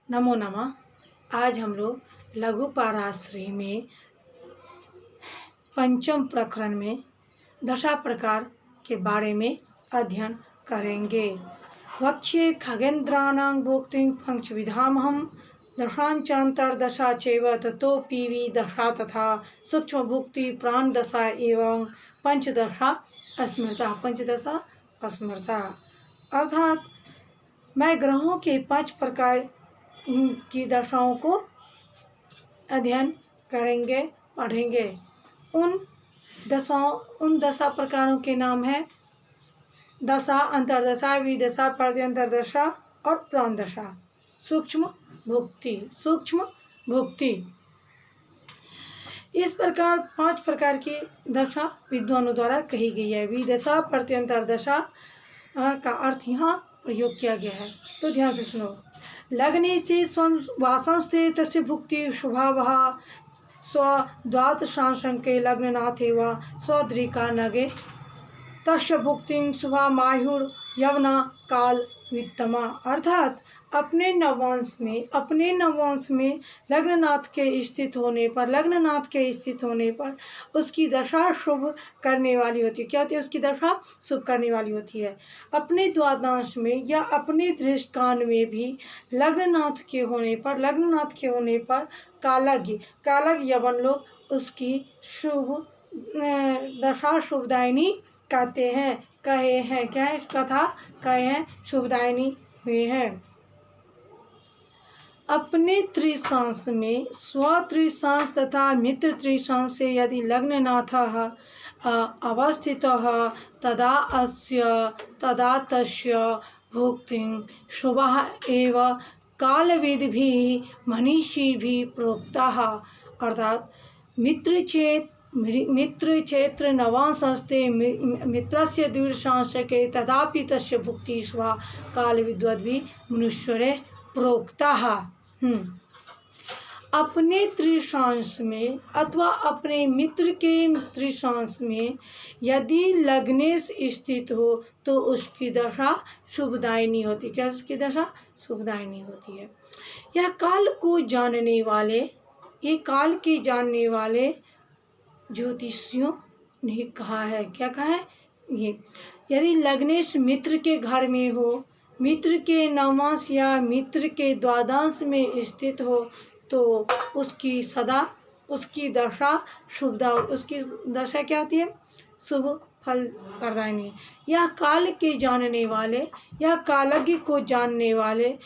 नमो नमः। आज हम लोग लघु पाराश्री में पंचम प्रकरण में दशा प्रकार के बारे में अध्ययन करेंगे। वक्ष्ये खगेन्द्राणां भोक्तिं पंचविधामहं दशांचांतर्दशा चैव ततो पीवी दशा तथा सूक्ष्म भुक्ति प्राण दशा एवं पंचदशा अस्मृता अर्थात मैं ग्रहों के 5 प्रकार की दशाओं को अध्ययन करेंगे, पढ़ेंगे। उन दशा प्रकारों के नाम है दशा, अंतर्दशा, विदशा, प्रत्यंतरदशा और प्राण दशा। सूक्ष्म भुक्ति इस प्रकार 5 प्रकार की दशा विद्वानों द्वारा कही गई है। विदशा प्रत्यंतरदशा का अर्थ यहाँ प्रयोग किया गया है, तो ध्यान से सुनो। लग्ने से वासंस्थे तस्य भुक्ति शुभावः स्वद्वादशांशके लग्ननाथे व स्वदृका नगे तस्य भुक्तिं शुभा मायुर यवना काल वित्तमा। अर्थात अपने नवांश में लग्ननाथ के स्थित होने पर उसकी दशा शुभ करने वाली होती है। क्या होती है? उसकी दशा शुभ करने वाली होती है। अपने द्वादशांश में या अपने दृष्टकान में भी लग्ननाथ के होने पर कालज्ञ यवन लोग उसकी शुभ दशा शुभदायिनी कहते हैं, कहे हैं। क्या है? कथा कहे हैं, शुभदायिनी हुए हैं। अपने त्रिशांश में स्वत्रिशांश तथा मित्र त्रिशांश से यदि लग्ननाथः अवस्थितः तदा तस्य भुक्तिं शुभः एव कालविद्भिः मनीषिभिः प्रोक्तः। अर्थात मित्र क्षेत्र नवांशस्ते मित्रस्य द्विशांशके तदापि तस्य भुक्ति शुभा कालविद्वद्भिः मनुष्यरे प्रोक्तः। अपने त्रिशांश में अथवा अपने मित्र के त्रिशांश में यदि लग्नेश स्थित हो तो उसकी दशा शुभदायिनी होती है। क्या उसकी दशा शुभदायिनी होती है? यह काल के जानने वाले ज्योतिषियों ने कहा है। क्या कहा है? ये यदि लग्नेश मित्र के घर में हो, मित्र के नवांश या मित्र के द्वादश में स्थित हो तो उसकी दशा क्या होती है? शुभ फल प्रदायिनी। यह कालज्ञ को जानने वाले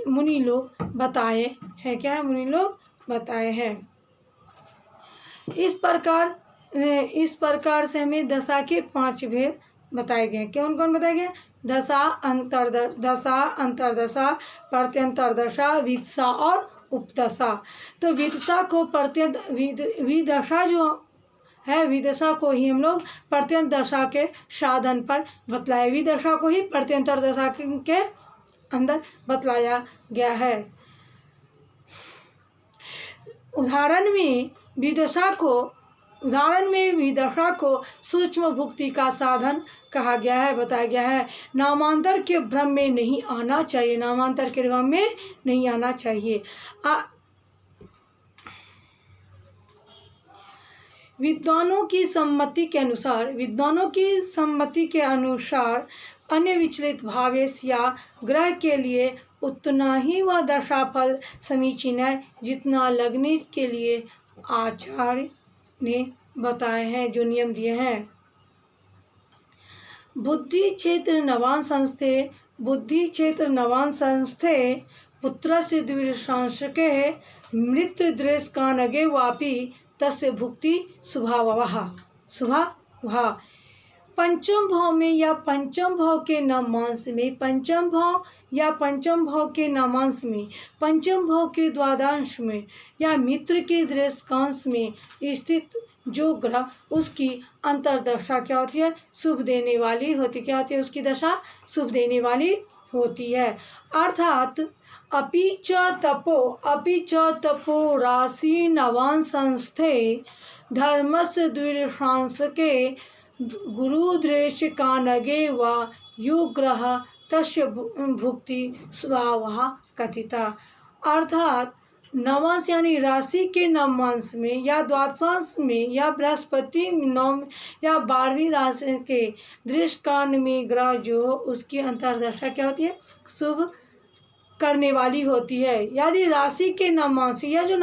मुनि लोग बताए हैं। क्या है? मुनि लोग बताए हैं। इस प्रकार से हमें दशा के 5 भेद बताए गए। कौन कौन बताए गए? दशा, अंतर्दशा, प्रत्यंतरदशा, विदशा और उपदशा। तो विदशा को ही हम लोग प्रत्यंत दशा के साधन पर बतलाए। विदशा को ही प्रत्यंतर दशा के अंदर बतलाया गया है। उदाहरण में विदशा को सूक्ष्म भुक्ति का साधन कहा गया है, बताया गया है। नामांतर के भ्रम में नहीं आना चाहिए। विद्वानों की सम्मति के अनुसार अन्य विचलित भावेश या ग्रह के लिए उतना ही वह दशाफल समीचीन है जितना लग्नेश के लिए आचार्य ने बताए हैं, जो नियम दिए हैं। बुद्धि क्षेत्र नवान संस्थे पुत्र से द्विशांशके मृत्यु दृश कानगे वापी तस्य भुक्ति शुभावः। पंचम भाव में या पंचम भाव के नवांश में, पंचम भाव के द्वादशांश में या मित्र के दृष्टांश में स्थित जो ग्रह, उसकी अंतर्दशा क्या होती है? शुभ देने वाली होती। क्या होती है? उसकी दशा शुभ देने वाली होती है। अर्थात अपि च तपो राशि नवान संस्थे धर्मस्य द्विशांशके गुरुदृश कानगे व युग्रह तस्य भुक्ति स्वभावः कथिता। अर्थात नवांश यानी राशि के नवांश में या द्वादशांश में या बृहस्पति नौ या 12वीं राशि के दृष्टिकांड में ग्रह जो हो उसकी अंतर्दशा क्या होती है, शुभ करने वाली होती है। यदि राशि के नवांश या जो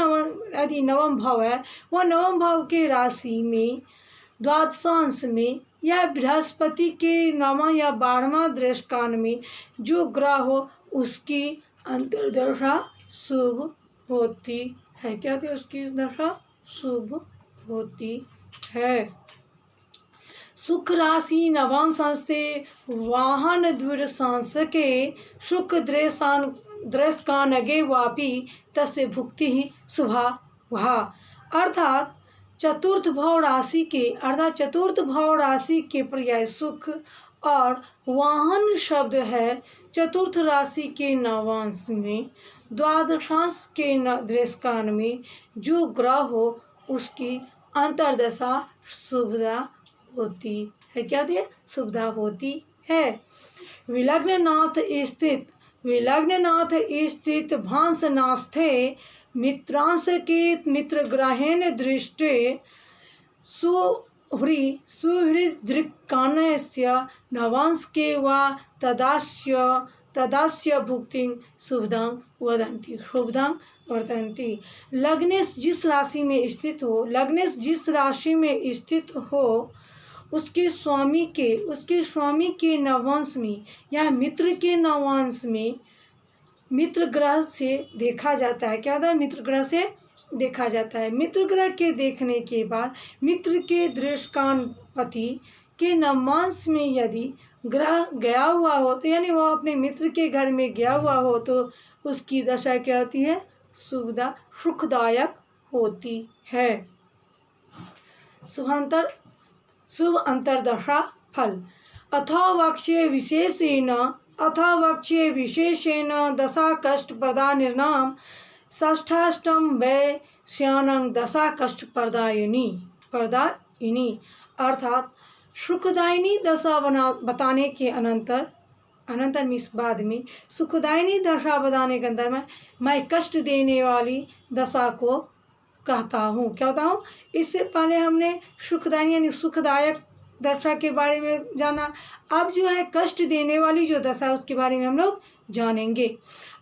यदि नवम भाव है वह नवम भाव के राशि में द्वादशांश में या बृहस्पति के 9वां या 12वां दृष्टिकांड में जो ग्रह हो उसकी अंतर्दशा शुभ होती है। क्या होती है, उसकी दशा शुभ होती है। सुख राशि नवांशस्ते वाहन द्विरसांसके सुख दृष्कानगे वापि तस्य भुक्ति ही शुभा वहा। अर्थात चतुर्थ भाव राशि के पर्याय सुख और वाहन शब्द है चतुर्थ राशि के नवांश में द्वादशांश के दृष्टिकांड में जो ग्रह हो उसकी अंतर्दशा शुभदा होती है। क्या होती है, शुभदा होती है। विलग्ननाथ स्थित भांसनास्थे मित्रांश के मित्र ग्रहेण दृष्टे सुहृदृक्कानस्य नवांश के वा तदास्य भुक्तिं शुभदां वदन्ति। लग्नेश जिस राशि में स्थित हो उसके स्वामी के नवांश में या मित्र के नवांश में मित्र ग्रह से देखा जाता है। क्या होता है, मित्र ग्रह से देखा जाता है। मित्र ग्रह के देखने के बाद मित्र के दृष्टिकांपति के नवांश में यदि ग्रह गया हुआ हो तो यानी वह अपने मित्र के घर में गया हुआ हो तो उसकी दशा क्या होती है, सुखदायक होती है। शुभ अंतर्दशा फल अथा वक्ष्ये विशेषेण दशा कष्ट प्रदानिर्नाम षष्ठाष्टम वै श्यानं दशा कष्ट प्रदायिनी। अर्थात सुखदायिनी दशा बताने के अनंतर मीन्स बाद में सुखदायिनी दशा बताने के अंदर मैं कष्ट देने वाली दशा को कहता हूँ। क्या होता हूँ, इससे पहले हमने सुखदायिनी यानी सुखदायक दशा के बारे में जाना। अब जो है कष्ट देने वाली जो दशा उसके बारे में हम लोग जानेंगे।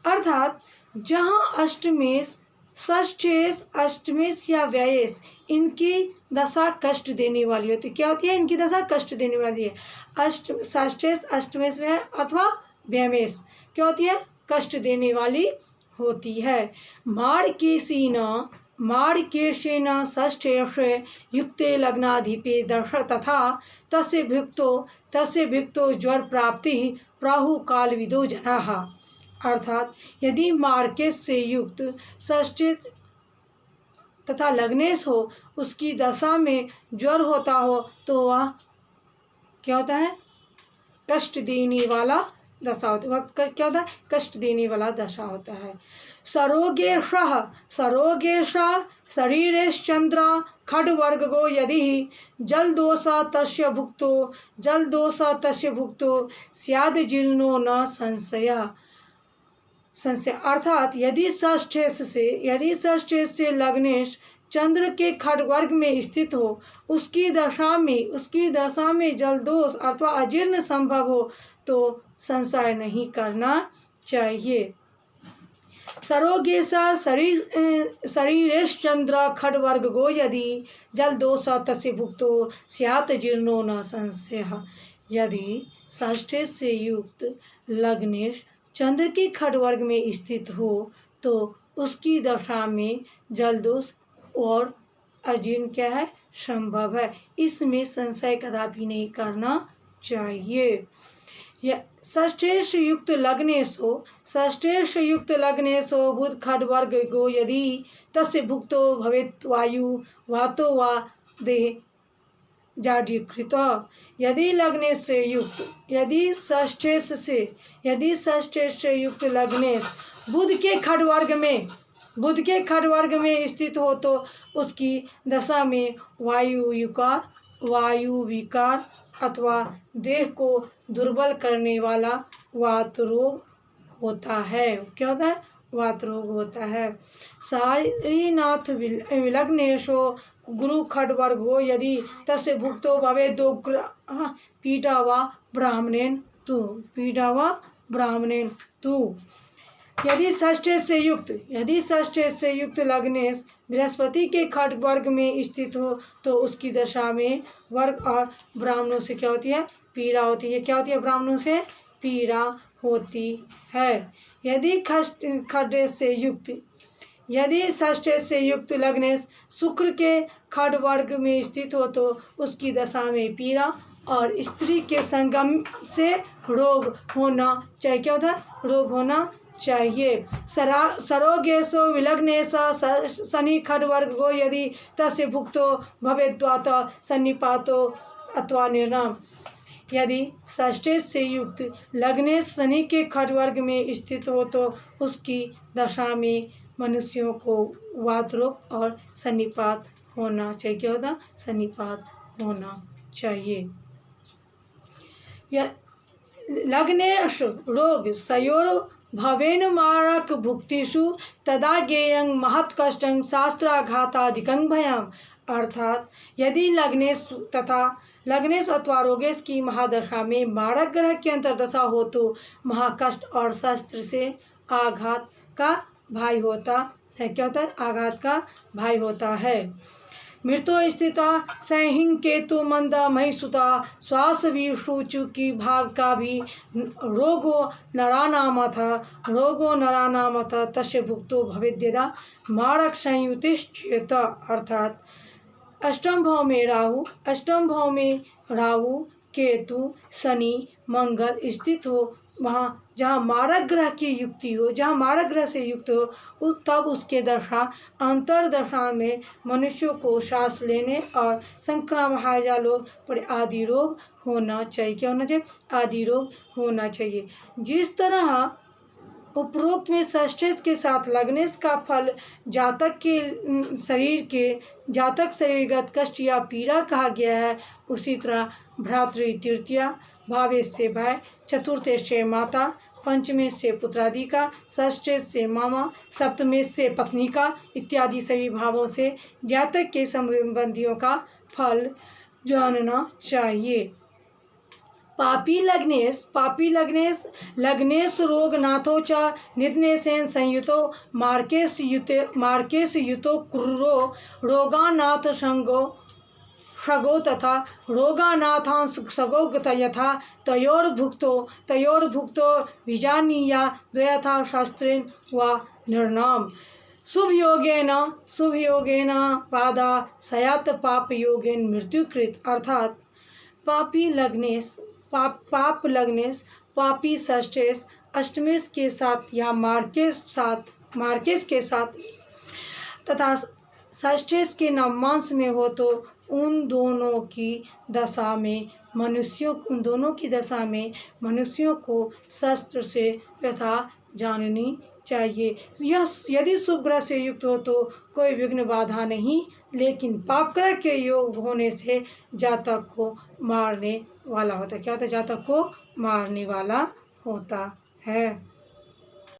अर्थात जहाँ अष्टमेश, षष्ठेश, अष्टमेश या व्ययेश इनकी दशा कष्ट देने वाली होती है। क्या होती है, इनकी दशा कष्ट देने वाली है। षष्ठेश, अष्टमेश में अथवा व्ययमेश क्या होती है, कष्ट देने वाली होती है। मार्केशेन षष्ठेश युक्ते लग्नाधिपे दर्श तथा तस्य भुक्तो ज्वर प्राप्ति प्राहु काल विदो जनाः। अर्थात यदि मार्केश से युक्त षष्ठेश तथा लग्नेश हो उसकी दशा में ज्वर होता हो तो वह क्या होता है, कष्ट देने वाला दशा होता है। वक्त क्या होता है, कष्ट देने वाला दशा होता है। सरोगेश शरीरेश्चंद्र खड्वर्गो यदि जलदोष तस्य भुक्तो स्याद जीर्णो न संशय। अर्थात यदि षष्ठेश से लग्नेश चंद्र के खड्वर्ग में स्थित हो उसकी दशा में जलदोष अथवा अजीर्ण संभव हो तो संशय नहीं करना चाहिए। सरोगेशा शरीरेश्चंद्र खड्वर्गो यदि जलदोष तस्य भुक्तो स्यात् जीर्णो न संशयः। यदि षष्ठेश से युक्त लग्नेश चंद्र के खड्वर्ग में स्थित हो तो उसकी दशा में जलदोष और अजीर्ण क्या है, संभव है। इसमें संशय कदापि नहीं करना चाहिए। षष्ठेश युक्त लग्नेश हो बुध खड्वर्ग गो यदि तस्य भुक्तो भवेत् वायु वातो वा देह जाड्यकृत। यदि षष्ठेश से युक्त लग्नेश बुध के खड्वर्ग में स्थित हो तो उसकी दशा में वायु युकार वायु विकार अथवा देह को दुर्बल करने वाला वात रोग होता है। क्या होता है? वात रोग होता है। सारीनाथ विलग्नेशो गुरु खड्वर्गो यदि तस्य भुक्तो भवेद्यो पीडा वा ब्राह्मणेन तु। यदि षष्ठे से युक्त लग्नेश बृहस्पति के खड्वर्ग में स्थित हो तो उसकी दशा में वर्ग और ब्राह्मणों से क्या होती है? पीड़ा होती है। क्या होती है? ब्राह्मणों से पीड़ा होती है। यदि षष्ठे से युक्त लग्नेश शुक्र के खड्वर्ग में स्थित हो तो उसकी दशा में पीड़ा और स्त्री के संगम से रोग होना चाहिए। क्या होता है? रोग होना चाहिए। सरोगेशो विलग्नेश शनि खड्वर्गो यदि तस्य भुक्तो भवेद्वात सन्निपातो अथवा निर्णाम। यदि षष्ठे से युक्त लग्नेश शनि के खड्वर्ग में स्थित हो तो उसकी दशा में मनुष्यों को वात रोग और सन्निपात होना चाहिए। क्या होता? सन्निपात होना चाहिए। लग्नेश रोग सयोर भवेन मारक भुक्तिषु तदा ज्ञेयं महत् कष्टं शास्त्राघाताधिकं भयम्। अर्थात यदि लग्नेश अथवा रोगेश की महादशा में मारक ग्रह की अंतर्दशा हो तो महाकष्ट और शस्त्र से आघात का भय होता है। क्या होता है? आघात का भय होता है। मृतो स्थिता सहिं केतु मंदा महिसुता श्वास विषुचु की भाव का भी रोगो नरानामथ तस्य भुक्तो भवेद्यदा मारक संयुतिश्चेत। अर्थात अष्टम भाव में राहु केतु शनि मंगल स्थित हो, वहाँ जहाँ मारक ग्रह की युक्ति हो, जहाँ मारक ग्रह से युक्त हो तब उसके दशा अंतर्दशा में मनुष्यों को सांस लेने और संक्रामक हैजा लोग आदि रोग होना चाहिए। क्या होना चाहिए? आदि रोग होना चाहिए। जिस तरह उपरोक्त में षष्ठेश के साथ लग्नेश का फल जातक शरीरगत कष्ट या पीड़ा कहा गया है, उसी तरह भ्रातृ तृतीया भावेश से भाई, चतुर्थेश से माता, पंचमेश से पुत्रादि का, षष्ठेश से मामा, सप्तमेश से पत्नी का इत्यादि सभी भावों से जातक के संबंधियों का फल जानना चाहिए। पापी लग्नेश रोग नाथो च निधनेशेन संयुतो मार्केश युतो क्रूरो रोगानाथ सगो तथा रोगानाथांश सगो यथा तयोर्भुक्तो विजानीया द्वयथा शास्त्रेण व निर्णाम। शुभ योगेन बाधा सयात पाप योगेन मृत्युकृत। अर्थात पाप लग्नेश पापी षष्ठेश अष्टमेश के साथ या मार्केश के साथ तथा षष्ठेश के नवमांश में हो तो उन दोनों की दशा में मनुष्यों को शस्त्र से व्यथा जाननी चाहिए। यह यदि शुभ ग्रह से युक्त हो तो कोई विघ्न बाधा नहीं, लेकिन पाप ग्रह के योग होने से जातक को मारने वाला होता है। क्या होता है? जातक को मारने वाला होता है।